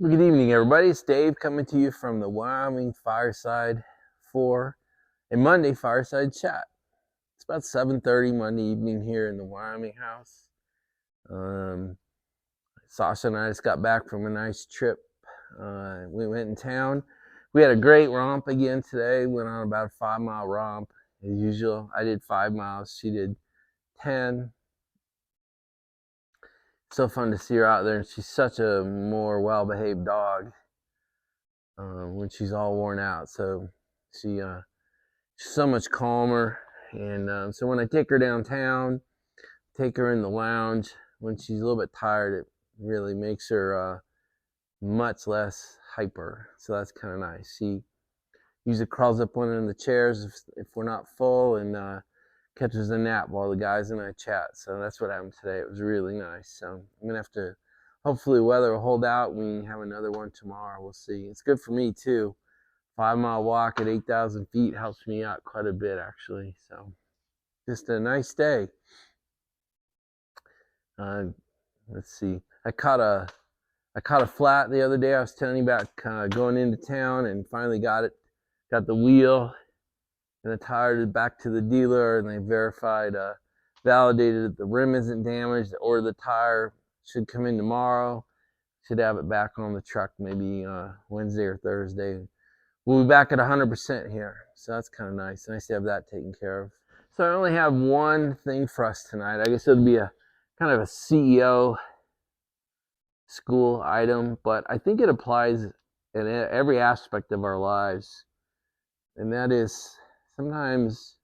Well, good evening, everybody. It's Dave coming to you from the Wyoming Fireside for a Monday Fireside Chat. It's about 7:30 Monday evening here in the Wyoming house. Sasha and I just got back from a nice trip. We went in town. We had a great romp again today. Went on about a 5-mile romp as usual. I did 5 miles. She did 10. So fun to see her out there. She's such a more well-behaved dog when she's all worn out. So she's so much calmer. And so when I take her downtown, take her in the lounge, when she's a little bit tired, it really makes her much less hyper. So that's kind of nice. She usually crawls up one of the chairs if we're not full and catches a nap while the guys and I chat. So that's what happened today. It was really nice. So I'm going to have to, hopefully weather will hold out. We can have another one tomorrow. We'll see. It's good for me too. 5-mile walk at 8,000 feet helps me out quite a bit, actually. So just a nice day. Let's see. I caught a flat the other day. I was telling you about going into town and finally got it. Got the wheel and the tire back to the dealer, and they verified, validated that the rim isn't damaged, or the tire should come in tomorrow. Should have it back on the truck maybe Wednesday or Thursday. We'll be back at 100% here, so that's kind of nice. Nice to have that taken care of. So I only have one thing for us tonight. I guess it'll be a kind of a CEO school item, but I think it applies in every aspect of our lives, and that is sometimes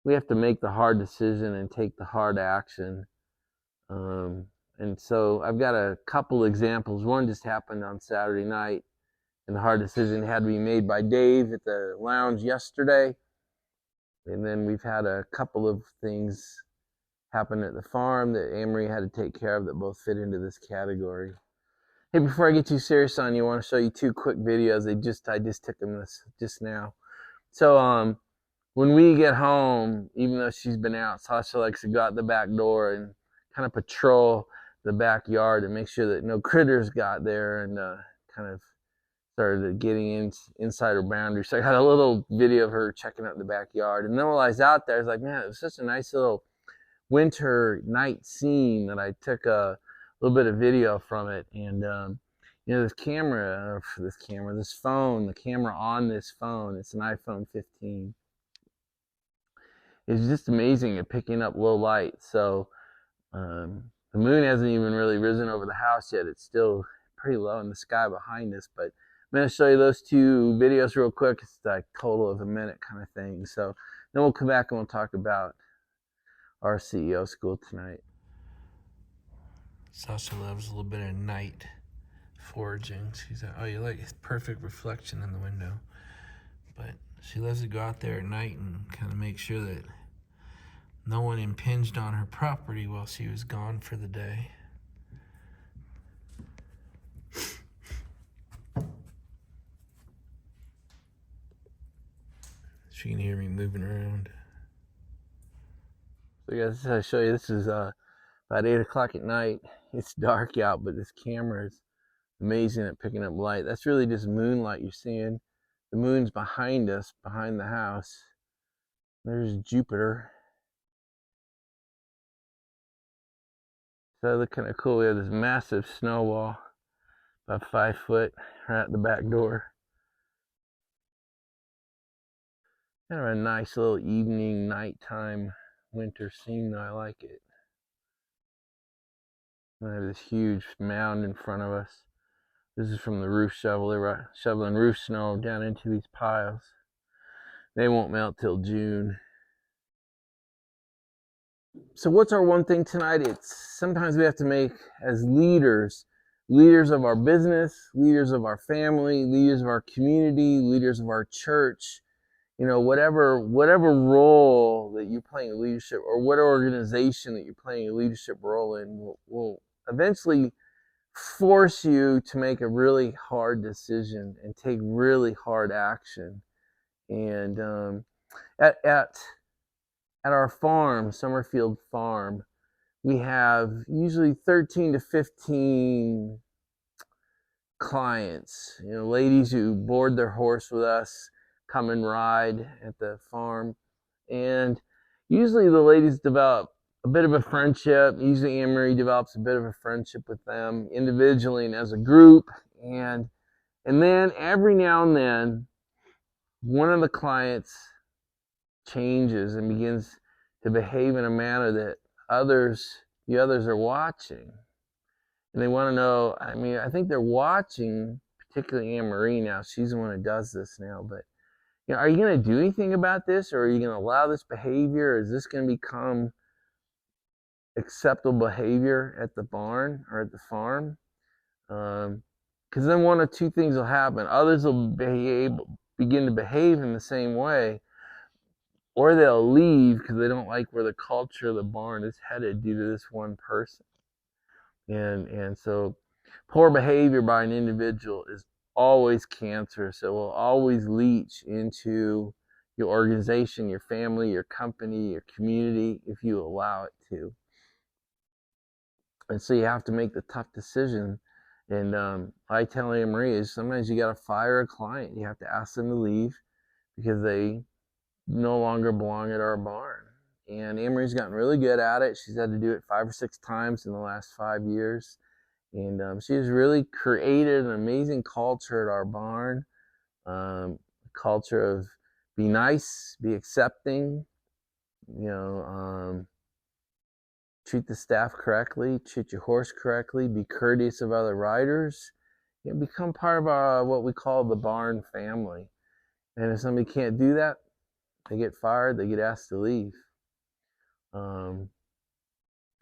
we have to make the hard decision and take the hard action. And so I've got a couple examples. One just happened on Saturday night, and the hard decision had to be made by Dave at the lounge yesterday. And then we've had a couple of things happen at the farm that Amory had to take care of that both fit into this category. Hey, before I get too serious on you, I want to show you two quick videos. I just took them just now. So when we get home, even though she's been out, Sasha likes to go out the back door and kind of patrol the backyard and make sure that no critters got there, and kind of started getting inside her boundaries. So I got a little video of her checking out the backyard. And then while I was out there, I was like, man, it was such a nice little winter night scene that I took a little bit of video from it. And this phone, the camera on this phone, it's an iPhone 15. It's just amazing at picking up low light. So the moon hasn't even really risen over the house yet. It's still pretty low in the sky behind us, but I'm going to show you those two videos real quick. It's like total of a minute kind of thing. So then we'll come back and we'll talk about our CEO school tonight. Sasha loves a little bit of night foraging. She's like, oh, you like it's perfect reflection in the window. But she loves to go out there at night and kind of make sure that no one impinged on her property while she was gone for the day. She can hear me moving around. So guys, I'll show you. This is about 8 o'clock at night. It's dark out, but this camera is amazing at picking up light. That's really just moonlight you're seeing. The moon's behind us, behind the house. There's Jupiter. So they look kind of cool. We have this massive snow wall, about 5 foot, right at the back door. Kind of a nice little evening, nighttime, winter scene. I like it. We have this huge mound in front of us. This is from the roof shovel. They were shoveling roof snow down into these piles. They won't melt till June. So what's our one thing tonight? It's sometimes we have to make, as leaders of our business, leaders of our family, leaders of our community, leaders of our church, whatever role that you're playing a leadership, or what organization that you're playing a leadership role in, will eventually force you to make a really hard decision and take really hard action. And at our farm, Summerfield Farm, we have usually 13 to 15 clients, ladies who board their horse with us, come and ride at the farm. And usually the ladies develop a bit of a friendship. Usually Anne-Marie develops a bit of a friendship with them individually and as a group. And then every now and then, one of the clients changes and begins to behave in a manner that the others are watching. And they want to know, I think they're watching, particularly Anne-Marie now. She's the one who does this now. But, are you going to do anything about this? Or are you going to allow this behavior? Is this going to become acceptable behavior at the barn or at the farm? Because then one of two things will happen. Others will begin to behave in the same way, or they'll leave because they don't like where the culture of the barn is headed due to this one person. And so poor behavior by an individual is always cancerous. It will always leach into your organization, your family, your company, your community, if you allow it to. And so you have to make the tough decision. And I tell Anne-Marie is sometimes you got to fire a client. You have to ask them to leave because they no longer belong at our barn. And Anne-Marie's gotten really good at it. She's had to do it 5 or 6 times in the last 5 years. And she has really created an amazing culture at our barn. A culture of be nice, be accepting, treat the staff correctly, treat your horse correctly, be courteous of other riders. Become part of what we call the barn family. And if somebody can't do that, they get fired, they get asked to leave.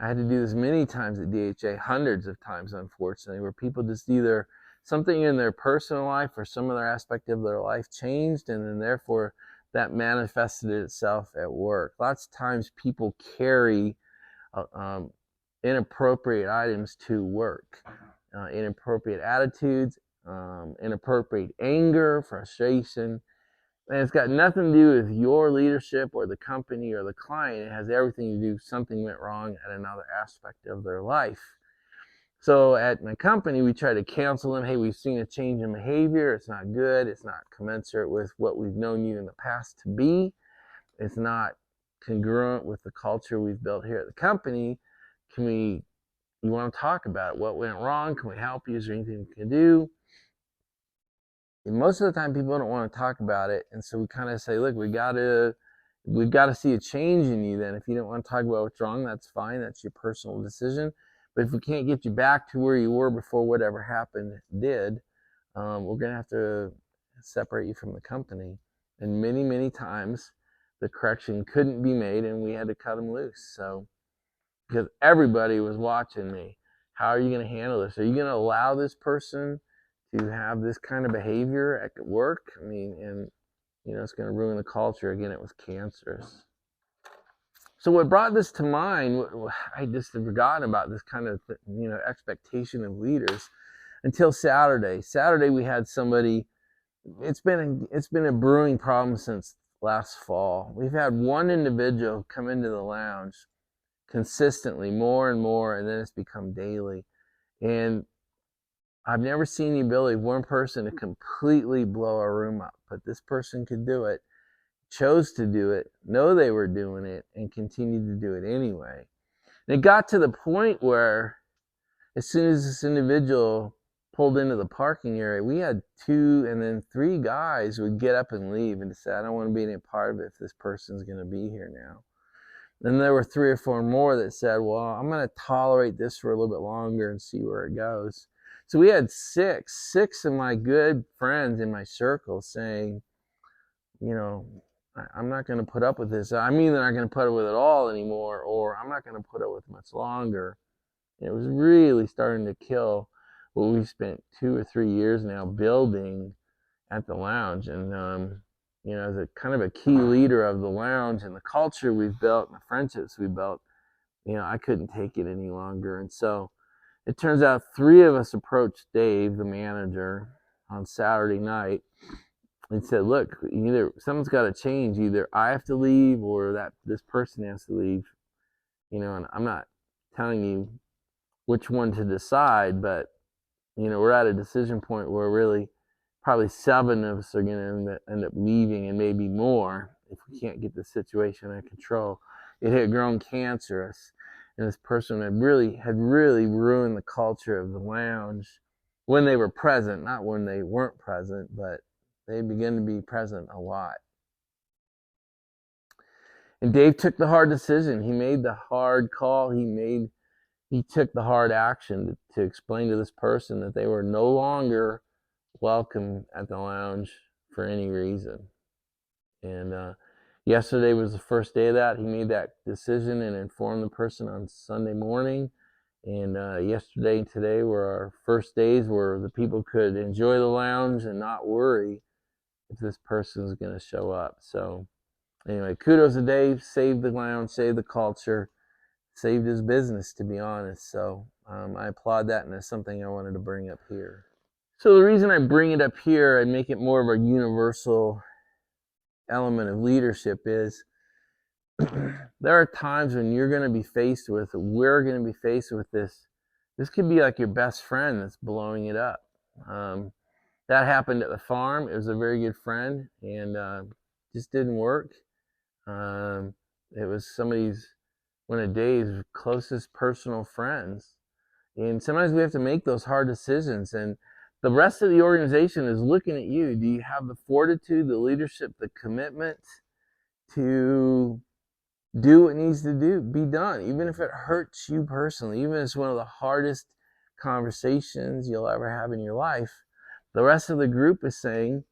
I had to do this many times at DHA, hundreds of times, unfortunately, where people just either something in their personal life or some other aspect of their life changed, and then therefore that manifested itself at work. Lots of times people carry inappropriate items to work, inappropriate attitudes, inappropriate anger, frustration. And it's got nothing to do with your leadership or the company or the client. It has everything to do with something went wrong at another aspect of their life. So at my company, we try to counsel them. Hey, we've seen a change in behavior. It's not good. It's not commensurate with what we've known you in the past to be. It's not congruent with the culture we've built here at the company. You want to talk about it? What went wrong? Can we help you? Is there anything we can do? And most of the time people don't want to talk about it. And so we kind of say, look, we've got to see a change in you then. If you don't want to talk about what's wrong, that's fine. That's your personal decision. But if we can't get you back to where you were before whatever happened we're going to have to separate you from the company. And many, many times the correction couldn't be made and we had to cut them loose. So, because everybody was watching me. How are you going to handle this? Are you going to allow this person to have this kind of behavior at work? And it's going to ruin the culture. Again, it was cancerous. So what brought this to mind, I just had forgotten about this kind of, expectation of leaders until Saturday. Saturday we had somebody, it's been a brewing problem since last fall. We've had one individual come into the lounge consistently, more and more, and then it's become daily. And I've never seen the ability of one person to completely blow a room up, but this person could do it, chose to do it, know they were doing it, and continued to do it anyway. And it got to the point where as soon as this individual pulled into the parking area, we had 2 and then 3 guys would get up and leave and say, I don't want to be any part of it if this person's going to be here now. Then there were 3 or 4 more that said, well, I'm going to tolerate this for a little bit longer and see where it goes. So we had 6 of my good friends in my circle saying, I'm not going to put up with this. I'm either not going to put up with it all anymore, or I'm not going to put up with it much longer. And it was really starting to kill what we've spent 2 or 3 years now building at the lounge. And, as a kind of a key leader of the lounge and the culture we've built and the friendships we built, I couldn't take it any longer. And so it turns out 3 of us approached Dave, the manager, on Saturday night and said, look, either something's got to change. Either I have to leave or this person has to leave. And I'm not telling you which one to decide, but we're at a decision point where really probably 7 of us are going to end up leaving, and maybe more if we can't get the situation under control. It had grown cancerous, and this person had really ruined the culture of the lounge when they were present, not when they weren't present, but they began to be present a lot. And Dave took the hard decision. He made the hard call. He took the hard action to explain to this person that they were no longer welcome at the lounge for any reason. And yesterday was the first day of that. He made that decision and informed the person on Sunday morning. And yesterday and today were our first days where the people could enjoy the lounge and not worry if this person is going to show up. So anyway, kudos to Dave. Saved the lounge, saved the culture, saved his business, to be honest. So I applaud that, and it's something I wanted to bring up here. So the reason I bring it up here and make it more of a universal element of leadership is there are times when we're going to be faced with this. This could be like your best friend that's blowing it up. That happened at the farm. It was a very good friend, and just didn't work. It was one of Dave's closest personal friends. And sometimes we have to make those hard decisions, and the rest of the organization is looking at you. Do you have the fortitude, the leadership, the commitment to do what needs to be done, even if it hurts you personally, even if it's one of the hardest conversations you'll ever have in your life? The rest of the group is saying,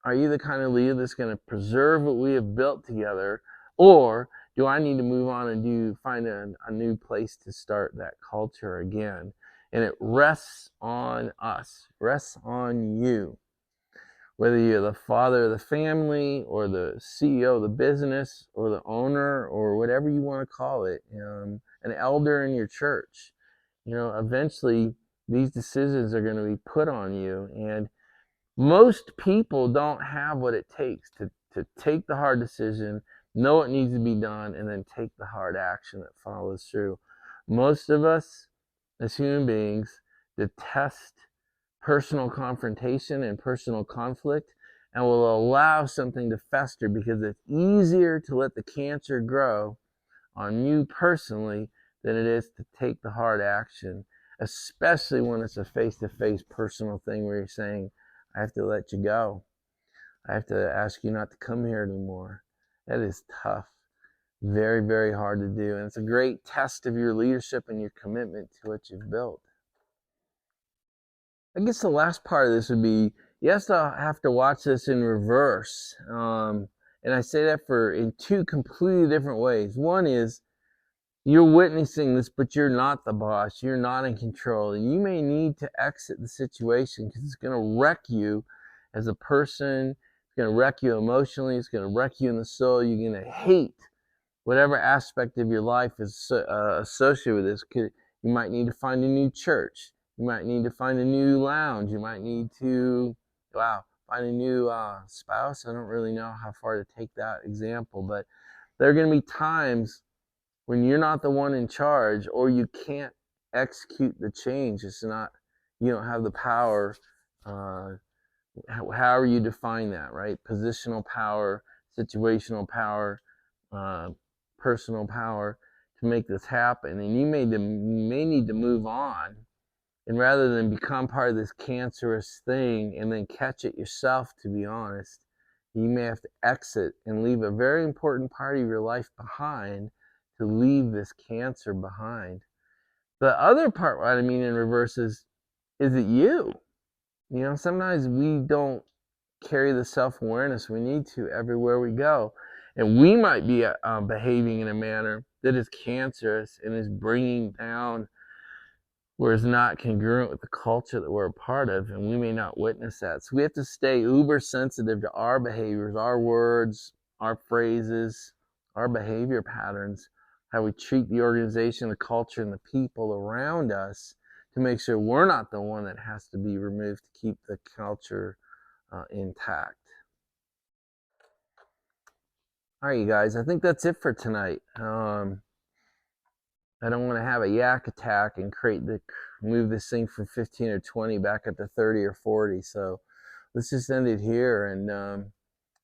are you the kind of leader that's going to preserve what we have built together, or do I need to move on and find a new place to start that culture again? And it rests on us, rests on you. Whether you're the father of the family or the CEO of the business or the owner or whatever you want to call it, an elder in your church, eventually these decisions are going to be put on you. And most people don't have what it takes to take the hard decision, know what needs to be done, and then take the hard action that follows through. Most of us, as human beings, detest personal confrontation and personal conflict, and will allow something to fester because it's easier to let the cancer grow on you personally than it is to take the hard action, especially when it's a face-to-face personal thing where you're saying, I have to let you go. I have to ask you not to come here anymore. That is tough. Very, very hard to do. And it's a great test of your leadership and your commitment to what you've built. I guess the last part of this would be, you have to watch this in reverse. And I say that in 2 completely different ways. One is, you're witnessing this, but you're not the boss. You're not in control. And you may need to exit the situation because it's going to wreck you as a person. It's going to wreck you emotionally. It's going to wreck you in the soul. You're going to hate whatever aspect of your life is associated with this. You might need to find a new church. You might need to find a new lounge. You might need to, find a new spouse. I don't really know how far to take that example, but there are going to be times when you're not the one in charge, or you can't execute the change. You don't have the power, however you define that, right? Positional power, situational power, personal power to make this happen. And you may need to move on. And rather than become part of this cancerous thing and then catch it yourself, to be honest, you may have to exit and leave a very important part of your life behind, to leave this cancer behind. The other part, what I mean in reverse, is it you? Sometimes we don't carry the self-awareness we need to everywhere we go. And we might be behaving in a manner that is cancerous and is bringing down, where it's not congruent with the culture that we're a part of, and we may not witness that. So we have to stay uber sensitive to our behaviors, our words, our phrases, our behavior patterns, how we treat the organization, the culture, and the people around us, to make sure we're not the one that has to be removed to keep the culture intact. All right, you guys, I think that's it for tonight. I don't want to have a yak attack and move this thing from 15 or 20 back up to 30 or 40. So let's just end it here. And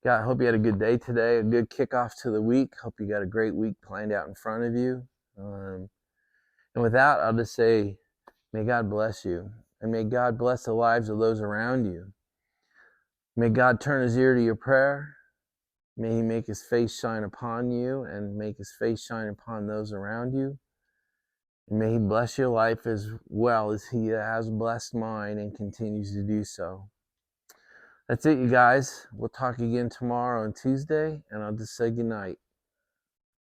God, I hope you had a good day today, a good kickoff to the week. Hope you got a great week planned out in front of you. And with that, I'll just say, may God bless you, and may God bless the lives of those around you. May God turn his ear to your prayer. May he make his face shine upon you and make his face shine upon those around you. And may he bless your life as well as he has blessed mine and continues to do so. That's it, you guys. We'll talk again tomorrow on Tuesday, and I'll just say goodnight.